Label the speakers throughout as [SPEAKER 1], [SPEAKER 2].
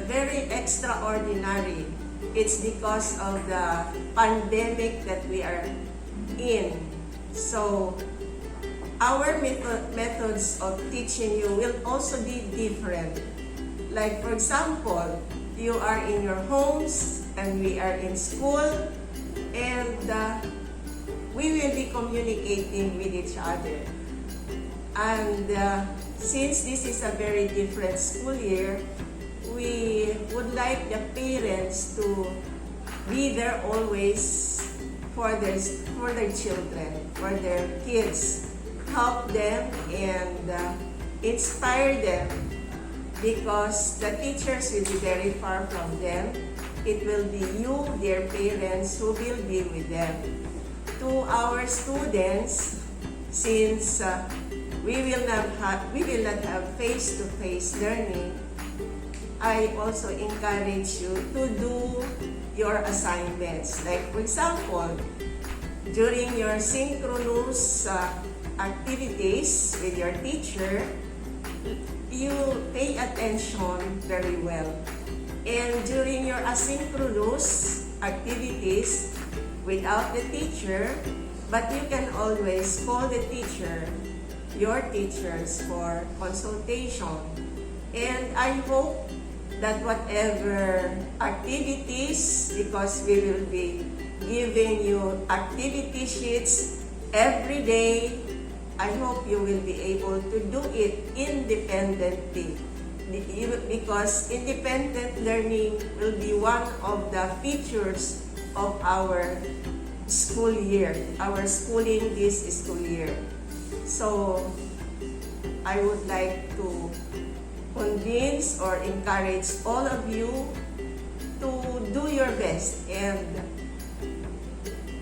[SPEAKER 1] very extraordinary. It's because of the pandemic that we are in. So, our methods of teaching you will also be different. Like, for example, you are in your homes and we are in school, and we will be communicating with each other. And since this is a very different school year, we would like the parents to be there always for their children, for their kids. Help them and inspire them, because the teachers will be very far from them. It will be you, their parents, who will be with them. To our students, since we will not have face-to-face learning, I also encourage you to do your assignments. Like, for example, during your synchronous activities with your teacher, you pay attention very well. And during your asynchronous activities without the teacher, but you can always call the teacher, your teachers, for consultation. And I hope that whatever activities, because we will be giving you activity sheets every day, I hope you will be able to do it independently, because independent learning will be one of the features of our school year, our schooling this school year. So, I would like to convince or encourage all of you to do your best and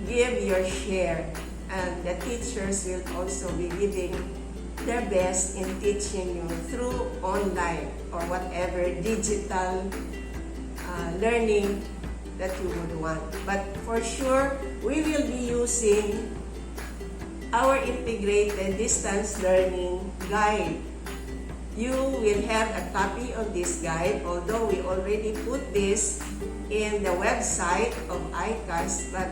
[SPEAKER 1] give your share. And the teachers will also be giving their best in teaching you through online or whatever digital learning that you would want. But for sure, we will be using our integrated distance learning guide. You will have a copy of this guide, although we already put this in the website of ICAS, but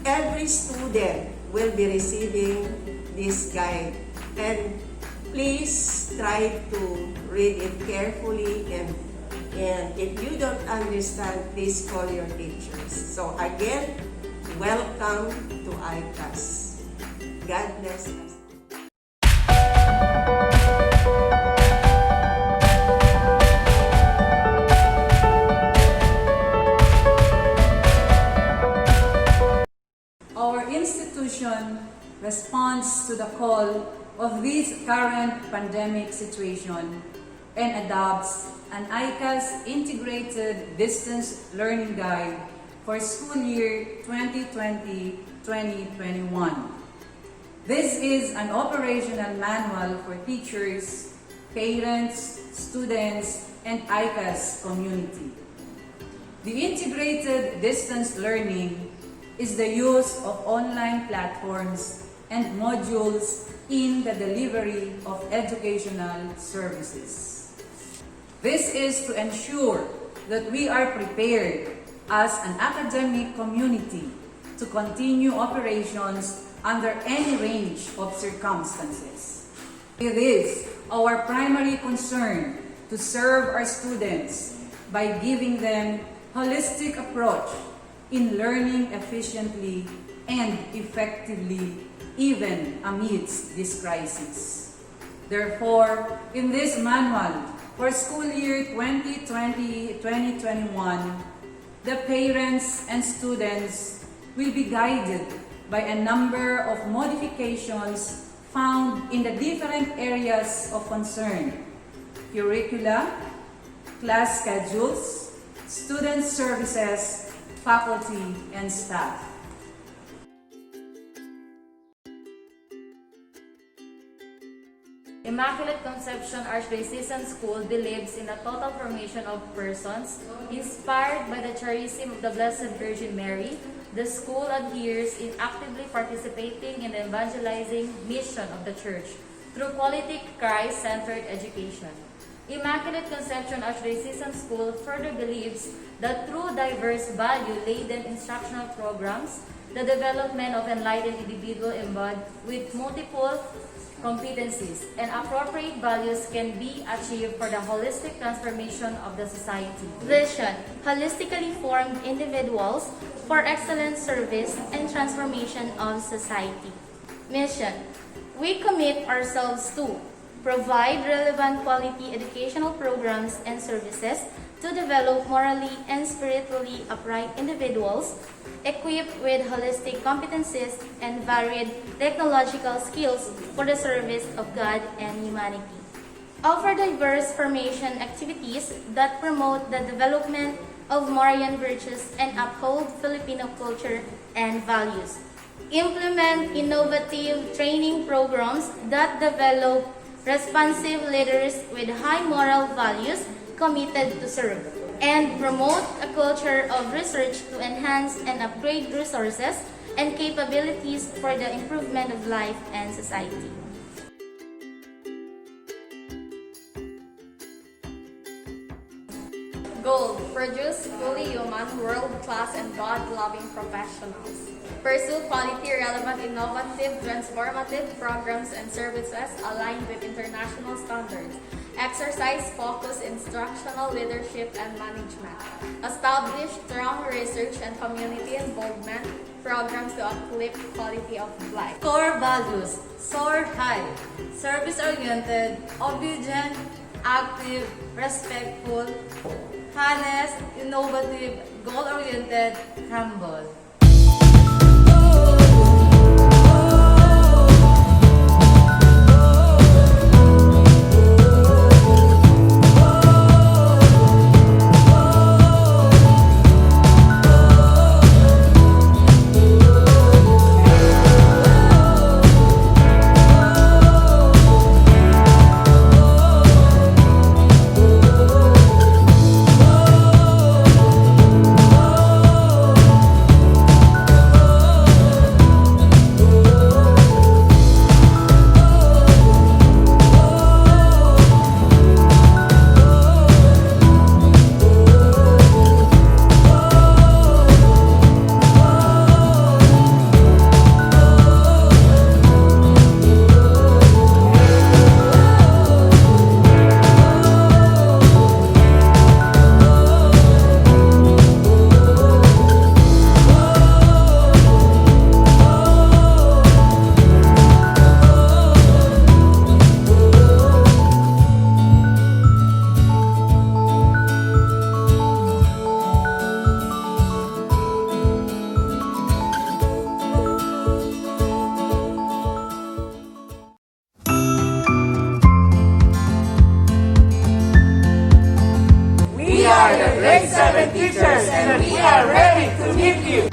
[SPEAKER 1] every student will be receiving this guide. And please try to read it carefully, and if you don't understand, please call your teachers. So again, welcome to ICAS. God bless us.
[SPEAKER 2] Our institution responds to the call of this current pandemic situation and adopts an ICAS Integrated Distance Learning Guide for school year 2020-2021. This is an operational manual for teachers, parents, students, and ICAS community. The integrated distance learning is the use of online platforms and modules in the delivery of educational services. This is to ensure that we are prepared as an academic community to continue operations under any range of circumstances. It is our primary concern to serve our students by giving them holistic approach in learning efficiently and effectively, even amidst this crisis. Therefore, in this manual for school year 2020-2021, the parents and students will be guided by a number of modifications found in the different areas of concern: curricula, class schedules, student services, faculty, and staff.
[SPEAKER 3] Immaculate Conception Archdiocesan School believes in a total formation of persons inspired by the charism of the Blessed Virgin Mary. The school adheres in actively participating in the evangelizing mission of the Church through quality Christ-centered education. Immaculate Conception Archdiocesan School further believes that through diverse value-laden instructional programs, the development of enlightened individual embodied with multiple competencies and appropriate values can be achieved for the holistic transformation of the society.
[SPEAKER 4] Vision: holistically formed individuals for excellent service and transformation of society. Mission: we commit ourselves to provide relevant quality educational programs and services to develop morally and spiritually upright individuals, equipped with holistic competencies and varied technological skills for the service of God and humanity. Offer diverse formation activities that promote the development of Marian virtues and uphold Filipino culture and values. Implement innovative training programs that develop responsive leaders with high moral values committed to serve, and promote a culture of research to enhance and upgrade resources and capabilities for the improvement of life and society.
[SPEAKER 5] Goal: produce fully human, world-class, and God-loving professionals. Pursue quality, relevant, innovative, transformative programs and services aligned with international standards. Exercise focused instructional leadership and management. Establish strong research and community involvement programs to uplift quality of life.
[SPEAKER 2] Core values: soar high, service-oriented, obedient, active, respectful, honest, innovative, goal-oriented, humble.
[SPEAKER 1] We are the grade 7 teachers and we are ready to meet you.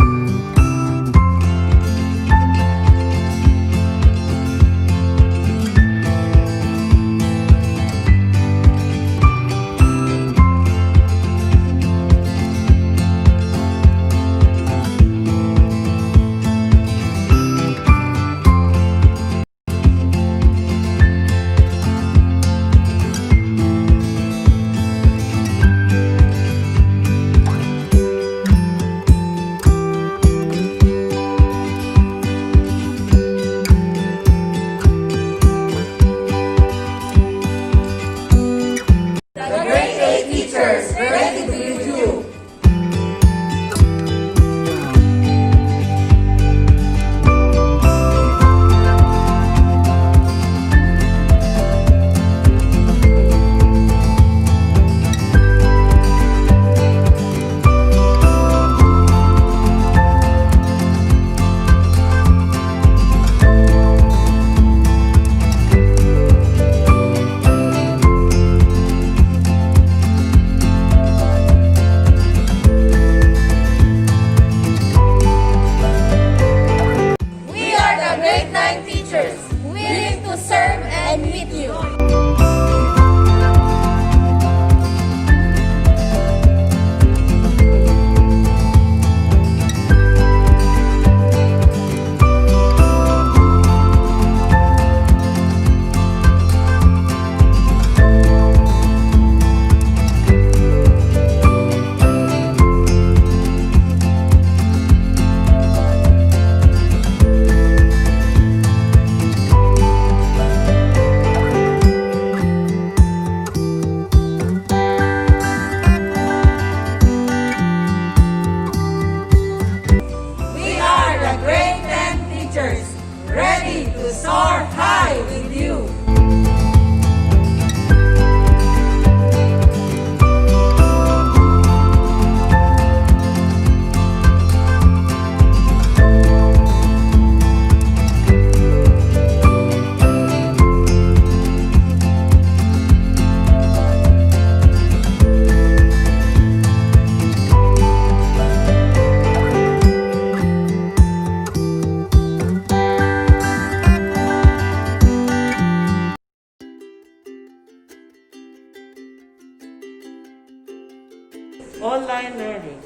[SPEAKER 6] Online learning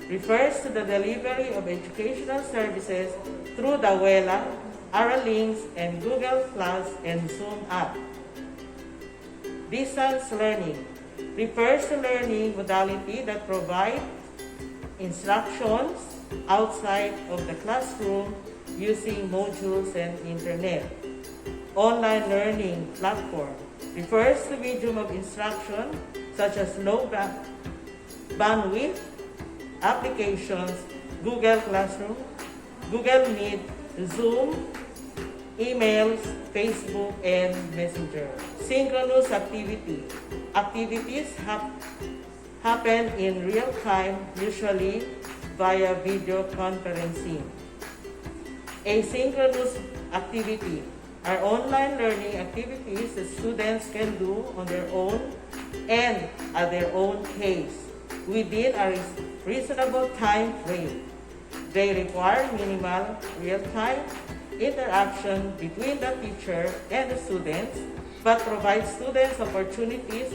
[SPEAKER 6] refers to the delivery of educational services through the WELA, Links, and Google Plus and Zoom app. Distance learning refers to learning modality that provide instructions outside of the classroom using modules and internet. Online learning platform refers to medium of instruction such as low bandwidth applications, Google Classroom, Google Meet, Zoom, emails, Facebook, and Messenger. Synchronous activity. Activities happen in real time, usually via video conferencing. Asynchronous activity are online learning activities that students can do on their own and at their own pace within a reasonable time frame. They require minimal real-time interaction between the teacher and the students, but provide students opportunities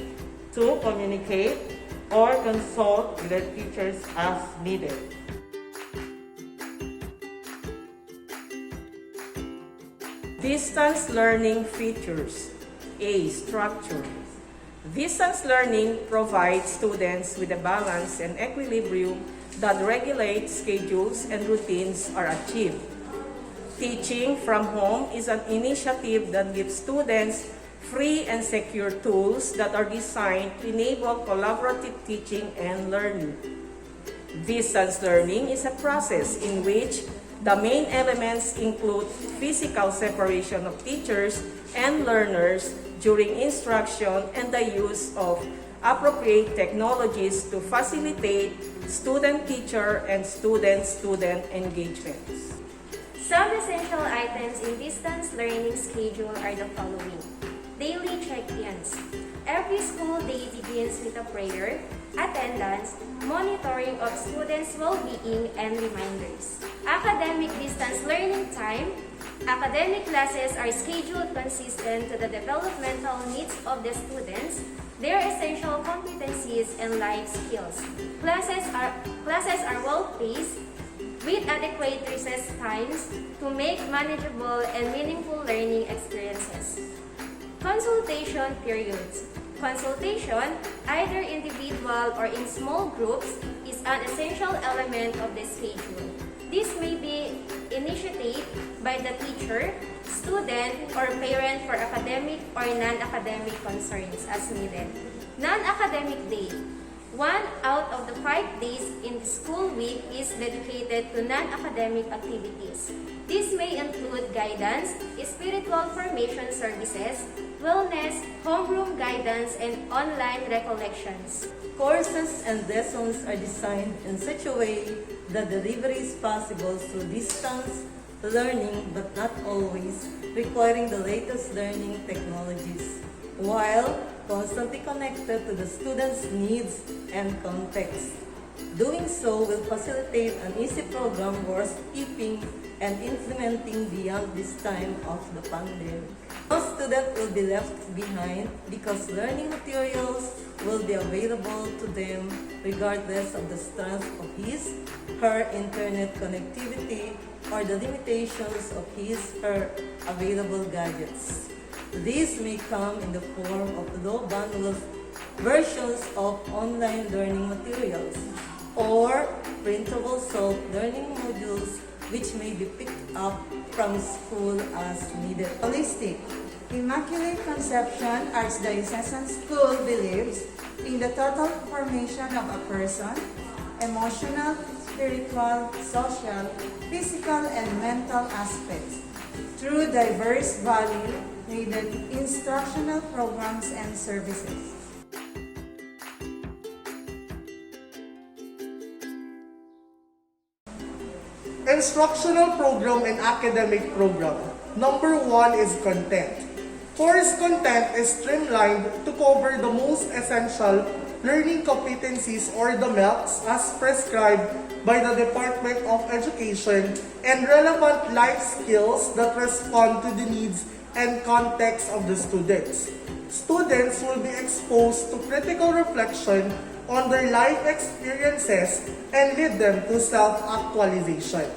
[SPEAKER 6] to communicate or consult with their teachers as needed.
[SPEAKER 1] Distance learning features. A. Structure. Distance learning provides students with a balance and equilibrium that regulates schedules and routines are achieved. Teaching from home is an initiative that gives students free and secure tools that are designed to enable collaborative teaching and learning. Distance learning is a process in which the main elements include physical separation of teachers and learners during instruction and the use of appropriate technologies to facilitate student-teacher and student-student engagements.
[SPEAKER 7] Some essential items in distance learning schedule are the following. Daily check-ins. Every school day begins with a prayer, attendance, monitoring of students' well-being, and reminders. Academic distance learning time. Academic classes are scheduled consistent to the developmental needs of the students, their essential competencies, and life skills. Classes are well-paced, with adequate recess times to make manageable and meaningful learning experiences. Consultation periods. Consultation, either individual or in small groups, is an essential element of the schedule. This may be initiated by the teacher, student, or parent for academic or non-academic concerns as needed. Non-academic day. 1 out of the 5 days in the school week is dedicated to non-academic activities. This may include guidance, spiritual formation services, wellness, homeroom guidance, and online recollections.
[SPEAKER 8] Courses and lessons are designed in such a way that delivery is possible through distance learning but not always requiring the latest learning technologies, while constantly connected to the student's needs and context. Doing so will facilitate an easy program worth keeping and implementing beyond this time of the pandemic. No student will be left behind because learning materials will be available to them regardless of the strength of her internet connectivity or the limitations of her available gadgets. These may come in the form of low bandwidth versions of online learning materials or printable self-learning modules which may be picked up from school as needed.
[SPEAKER 9] Holistic. Immaculate Conception Archdiocesan School believes in the total formation of a person, emotional, spiritual, social, physical, and mental aspects through diverse value-needed instructional programs and services.
[SPEAKER 10] Instructional program and academic program. Number 1 is content. Course content is streamlined to cover the most essential learning competencies or the MELCs as prescribed by the Department of Education and relevant life skills that respond to the needs and context of the students. Students will be exposed to critical reflection on their life experiences and lead them to self-actualization.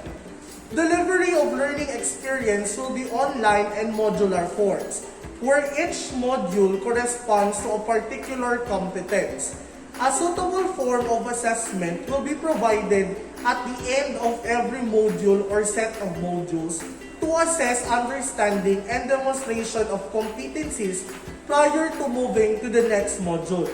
[SPEAKER 10] Delivery of learning experience will be online and modular forms, where each module corresponds to a particular competence. A suitable form of assessment will be provided at the end of every module or set of modules to assess understanding and demonstration of competencies prior to moving to the next module.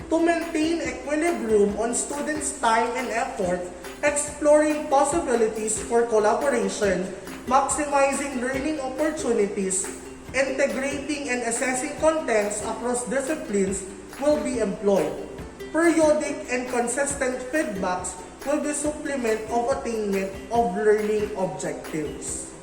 [SPEAKER 10] To maintain equilibrium on students' time and effort, exploring possibilities for collaboration, maximizing learning opportunities, integrating and assessing contents across disciplines will be employed. Periodic and consistent feedbacks will be supplement of attainment of learning objectives.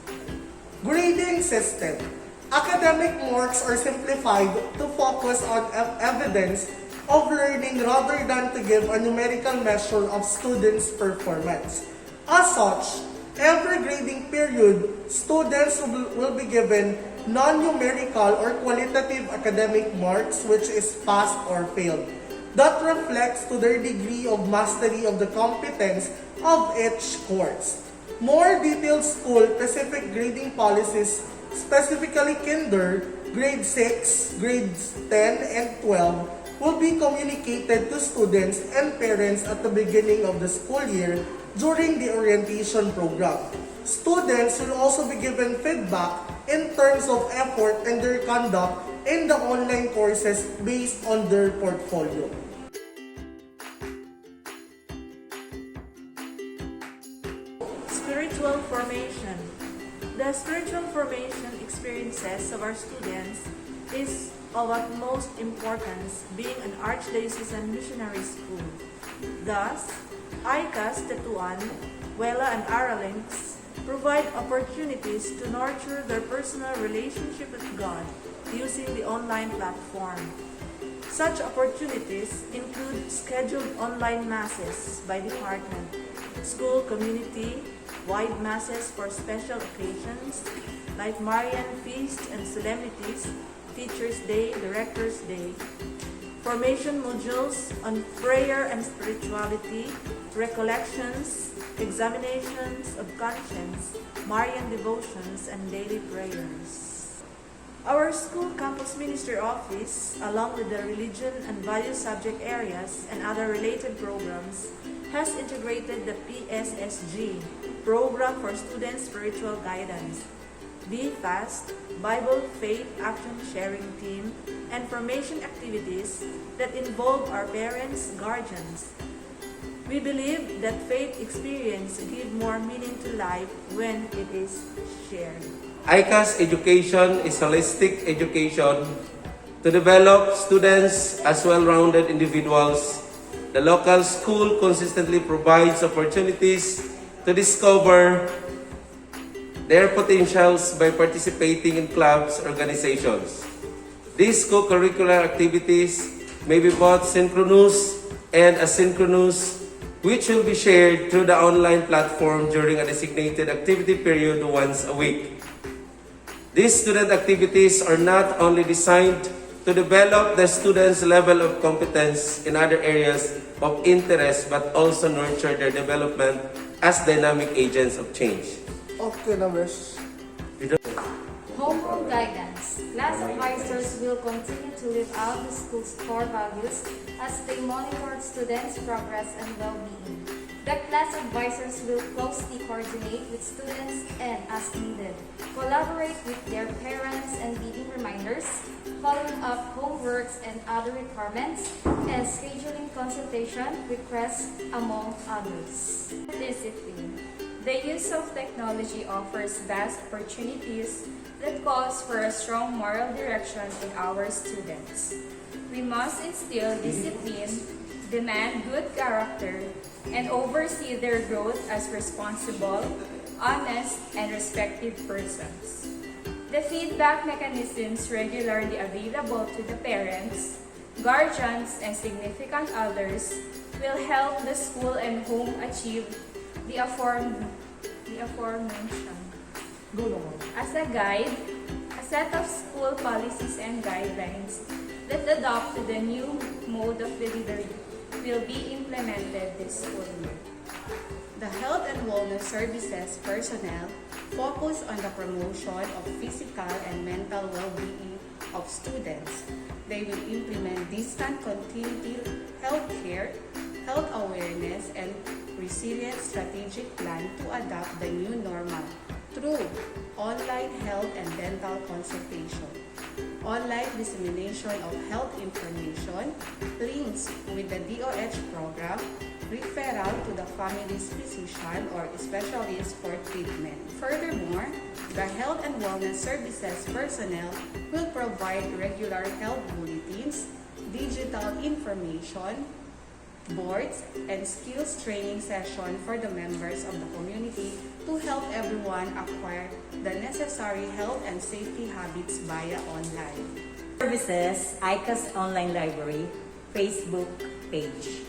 [SPEAKER 10] Grading system. Academic marks are simplified to focus on evidence of learning rather than to give a numerical measure of students' performance. As such, every grading period, students will be given non-numerical or qualitative academic marks, which is passed or failed. That reflects to their degree of mastery of the competence of each course. More detailed school-specific grading policies, specifically kinder, grade 6, grades 10, and 12, will be communicated to students and parents at the beginning of the school year during the orientation program. Students will also be given feedback in terms of effort and their conduct in the online courses based on their portfolio.
[SPEAKER 11] Spiritual formation. The spiritual formation experiences of our students is of utmost importance, being an archdiocesan missionary school. Thus, ICAS Tetuan, Wela, and Aralinks provide opportunities to nurture their personal relationship with God using the online platform. Such opportunities include scheduled online masses by department, school community-wide masses for special occasions like Marian feasts and solemnities, Teacher's Day, Director's Day, formation modules on prayer and spirituality, recollections, examinations of conscience, Marian devotions, and daily prayers. Our school campus ministry office, along with the religion and value subject areas and other related programs, has integrated the PSSG, Program for Student Spiritual Guidance, Be Fast, Bible Faith Action Sharing Team, and formation activities that involve our parents, guardians. We believe that faith experience give more meaning to life when it is shared.
[SPEAKER 12] ICAS education is holistic education to develop students as well-rounded individuals. The local school consistently provides opportunities to discover their potentials by participating in clubs, organizations. These co-curricular activities may be both synchronous and asynchronous, which will be shared through the online platform during a designated activity period once a week. These student activities are not only designed to develop the students' level of competence in other areas of interest, but also nurture their development as dynamic agents of change.
[SPEAKER 10] Okay na, Miss.
[SPEAKER 3] Homeroom guidance. Class advisors will continue to live out the school's core values as they monitor students' progress and well-being. The class advisors will closely coordinate with students and, as needed, collaborate with their parents and giving reminders, following up homeworks and other requirements, and scheduling consultation requests, among others. Discipline. The use of technology offers vast opportunities that calls for a strong moral direction in our students. We must instill discipline, demand good character, and oversee their growth as responsible, honest, and respected persons. The feedback mechanisms regularly available to the parents, guardians, and significant others will help the school and home achieve the aforementioned. As a guide, a set of school policies and guidelines that adapt to the new mode of delivery
[SPEAKER 13] will be implemented this school year.
[SPEAKER 14] The Health and Wellness Services personnel focus on the promotion of physical and mental well-being of students. They will implement distant continuity health care, health awareness, and resilience strategic plan to adapt the new normal through online health and dental consultation, online dissemination of health information, links with the DOH program, referral to the family's physician or specialist for treatment. Furthermore, the Health and Wellness Services personnel will provide regular health bulletins, digital information, boards, and skills training session for the members of the community to help everyone acquire the necessary health and safety habits via online.
[SPEAKER 15] Services, ICAS Online Library, Facebook page.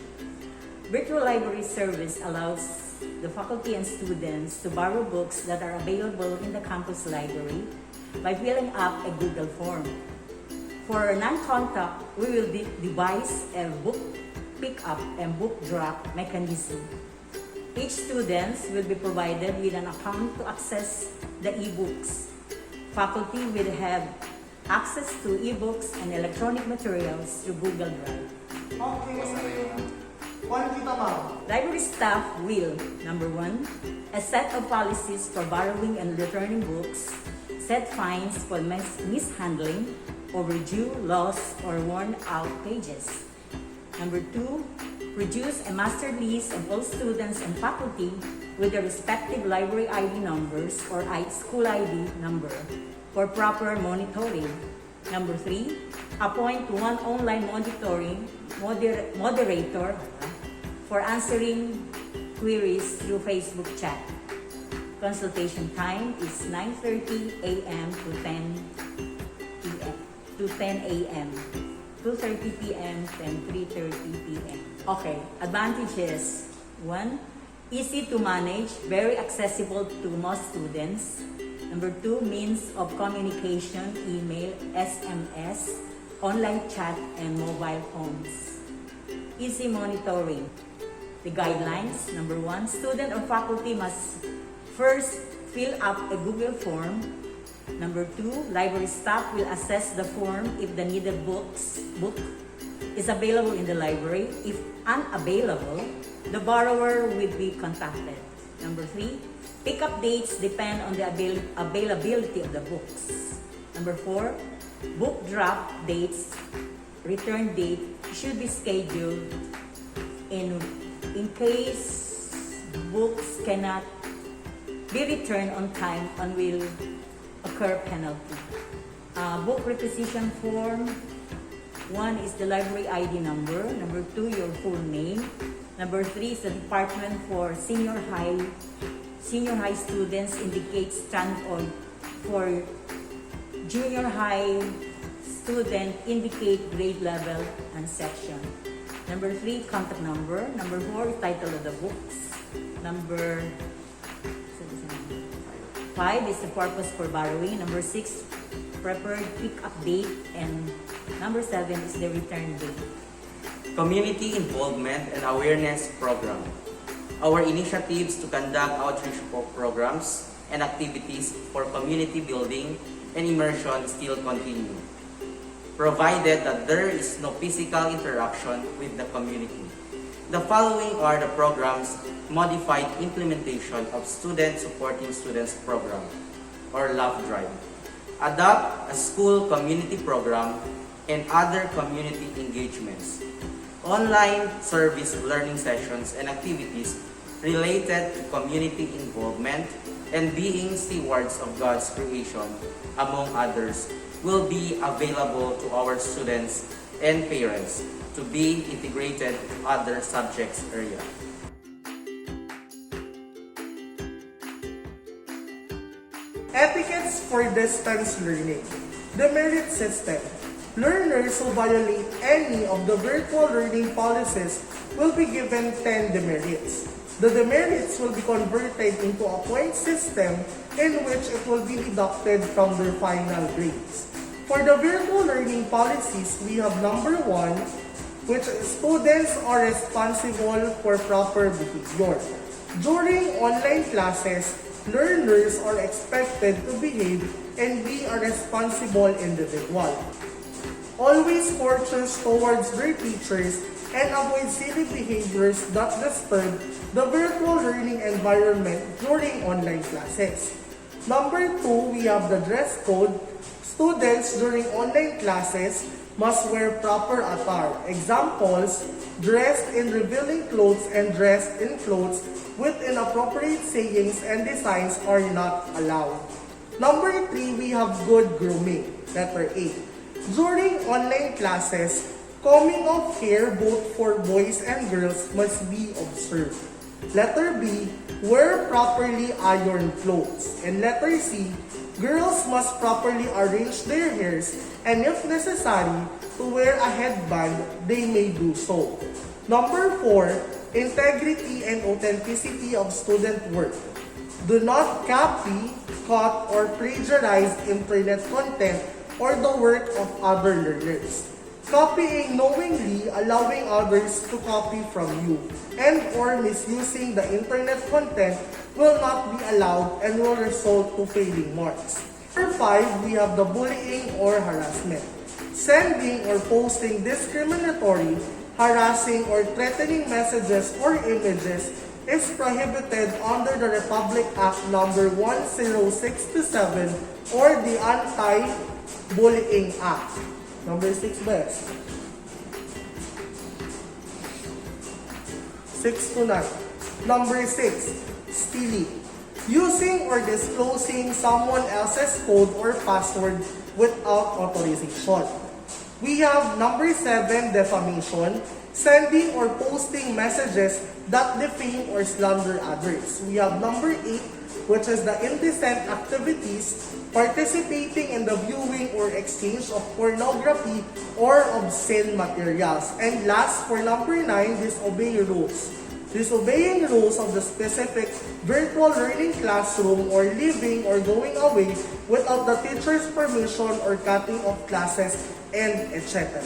[SPEAKER 15] Virtual library service allows the faculty and students to borrow books that are available in the campus library by filling up a Google form. For non-contact, we will devise a book pick-up and book drop mechanism. Each student will be provided with an account to access the e-books. Faculty will have access to e-books and electronic materials through Google Drive.
[SPEAKER 10] Okay. One kita, ma'am.
[SPEAKER 15] Library staff will, number 1, a set of policies for borrowing and returning books, set fines for mishandling, overdue, lost, or worn out pages. Number 2, produce a master list of all students and faculty with their respective library ID numbers or school ID number for proper monitoring. Number 3, appoint one online moderator for answering queries through Facebook chat. Consultation time is 9:30 a.m. to 10 a.m. 2:30 p.m. and 3:30 p.m. Okay, advantages. 1, easy to manage, very accessible to most students. Number 2, means of communication, email, SMS, online chat, and mobile phones. Easy monitoring. The guidelines. Number 1, student or faculty must first fill up a Google form. Number 2, library staff will assess the form if the needed book is available in the library. If unavailable, the borrower will be contacted. Number 3, pickup dates depend on the availability of the books. Number 4, book drop dates, return date should be scheduled in case books cannot be returned on time and will occur penalty. Book requisition form. 1 is the library ID number. Number 2, your full name. Number 3 is the department for senior high students indicates standard. For junior high student indicate grade level and section. Number 3, contact number. Number 4, title of the books. Number 5 is the purpose for borrowing. Number 6, preferred pick-up date. And number 7 is the return date.
[SPEAKER 16] Community involvement and awareness program. Our initiatives to conduct outreach programs and activities for community building and immersion still continue, provided that there is no physical interaction with the community. The following are the program's modified implementation of Student Supporting Students Program, or LOVE Drive. Adopt a school community program and other community engagements. Online service learning sessions and activities related to community involvement and being stewards of God's creation, among others, will be available to our students and parents to be integrated to other subjects area.
[SPEAKER 10] Etiquettes for distance learning. The merit system. Learners who violate any of the virtual learning policies will be given 10 demerits. The demerits will be converted into a point system in which it will be deducted from their final grades. For the virtual learning policies, we have number 1, which students are responsible for proper behavior. During online classes, learners are expected to behave and be a responsible individual. Always courteous towards their teachers and avoid silly behaviors that disturb the virtual learning environment during online classes. Number 2, we have the dress code. Students during online classes must wear proper attire. Examples, dressed in revealing clothes and dressed in clothes with inappropriate sayings and designs are not allowed. Number 3, we have good grooming. Letter A. During online classes, combing of hair both for boys and girls must be observed. Letter B, wear properly ironed clothes. And letter C, girls must properly arrange their hairs and if necessary, to wear a headband, they may do so. Number 4, integrity and authenticity of student work. Do not copy, cut, or plagiarize internet content or the work of other learners. Copying knowingly, allowing others to copy from you, and or misusing the internet content will not be allowed and will result to failing marks. Number 5, we have the bullying or harassment. Sending or posting discriminatory, harassing, or threatening messages or images is prohibited under the Republic Act number 10627 or the Anti-Bullying Act. Number 6 best. 6 to 9. Number 6, stealing. Using or disclosing someone else's code or password without authorization. We have number 7, defamation. Sending or posting messages that defame or slander others. We have number 8, which is the indecent activities, participating in the viewing or exchange of pornography or obscene materials. And last, for number 9, disobeying rules. Disobeying rules of the specific virtual learning classroom or leaving or going away without the teacher's permission or cutting of classes and etc.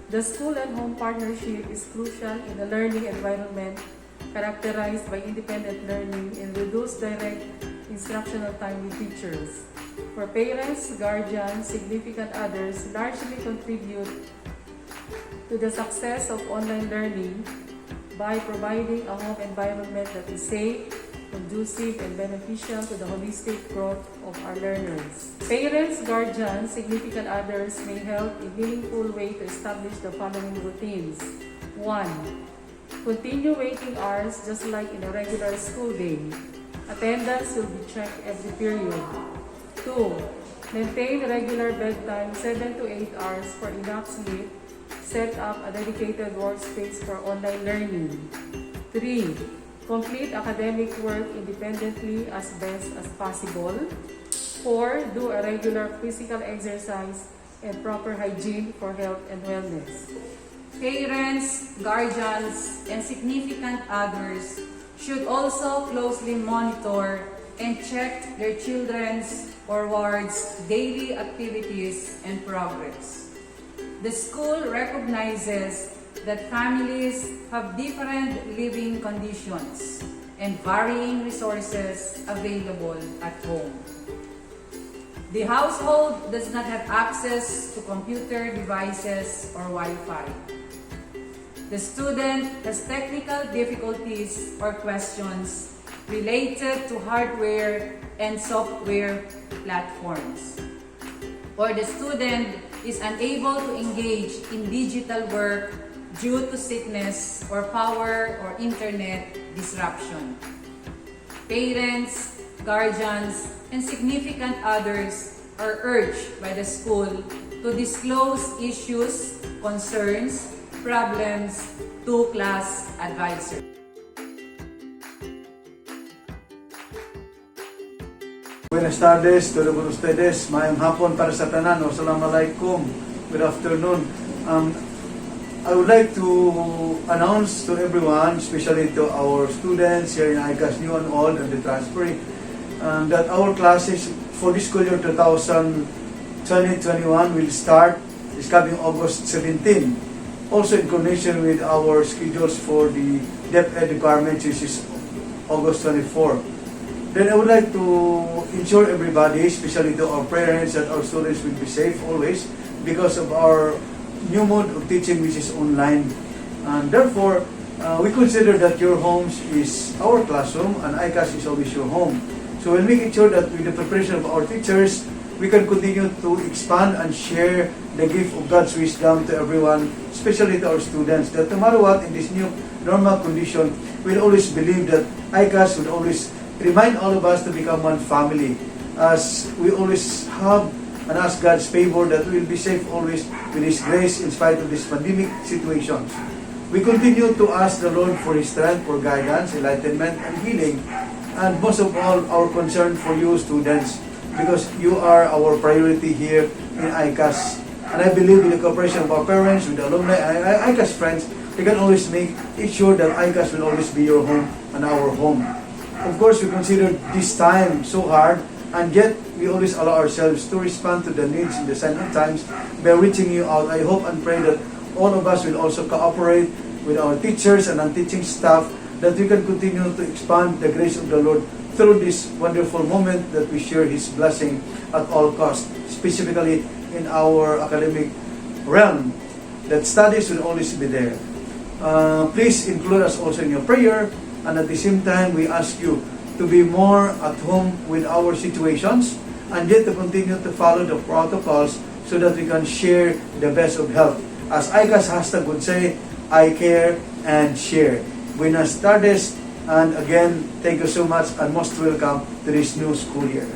[SPEAKER 17] The school and home partnership is crucial in a learning environment characterized by independent learning and reduced direct instructional time with teachers. For parents, guardians, significant others largely contribute to the success of online learning by providing a home environment that is safe, conducive, and beneficial to the holistic growth of our learners. Parents, guardians, significant others may help in a meaningful way to establish the following routines. 1. Continue waiting hours just like in a regular school day. Attendance will be checked every period. 2. Maintain regular bedtime 7 to 8 hours for enough sleep. Set up a dedicated workspace for online learning. 3. Complete academic work independently as best as possible. 4. Do a regular physical exercise and proper hygiene for health and wellness.
[SPEAKER 2] Parents, guardians, and significant others should also closely monitor and check their children's or ward's daily activities and progress. The school recognizes that families have different living conditions and varying resources available at home. The household does not have access to computer devices or Wi-Fi. The student has technical difficulties or questions related to hardware and software platforms. Or the student is unable to engage in digital work due to sickness or power or internet disruption. Parents, guardians, and significant others are urged by the school to disclose issues, concerns, problems to class advisor.
[SPEAKER 18] Buenas tardes, todos ustedes. Mayang hapon para sa tanan. Assalamualaikum. Good afternoon. I would like to announce to everyone, especially to our students here in ICAS New and Old and the transferring, that our classes for this school year 2020-21 will start is coming August 17. Also in connection with our schedules for the DepEd requirements, which is August 24. Then I would like to ensure everybody, especially to our parents, that our students will be safe always because of our new mode of teaching, which is online. And therefore, we consider that your homes is our classroom and ICAS is always your home. So we'll make sure that with the preparation of our teachers, we can continue to expand and share the gift of God's wisdom to everyone, especially to our students, that no matter what, in this new normal condition, we'll always believe that ICAS will always remind all of us to become one family, as we always have and ask God's favor that we will be safe always with His grace in spite of these pandemic situations. We continue to ask the Lord for His strength, for guidance, enlightenment, and healing, and most of all, our concern for you students, because you are our priority here in ICAS. And I believe in the cooperation of our parents, with the alumni, and ICAS friends, we can always make sure that ICAS will always be your home and our home. Of course, we consider this time so hard, and yet we always allow ourselves to respond to the needs in the silent times by reaching you out. I hope and pray that all of us will also cooperate with our teachers and non-teaching staff, that we can continue to expand the grace of the Lord through this wonderful moment that we share His blessing at all costs, specifically in our academic realm, that studies will always be there. Please include us also in your prayer, and at the same time, we ask you to be more at home with our situations, and yet to continue to follow the protocols so that we can share the best of health. As ICAS hashtag would say, I care and share. Buenas tardes, and again, thank you so much and most welcome to this new school year.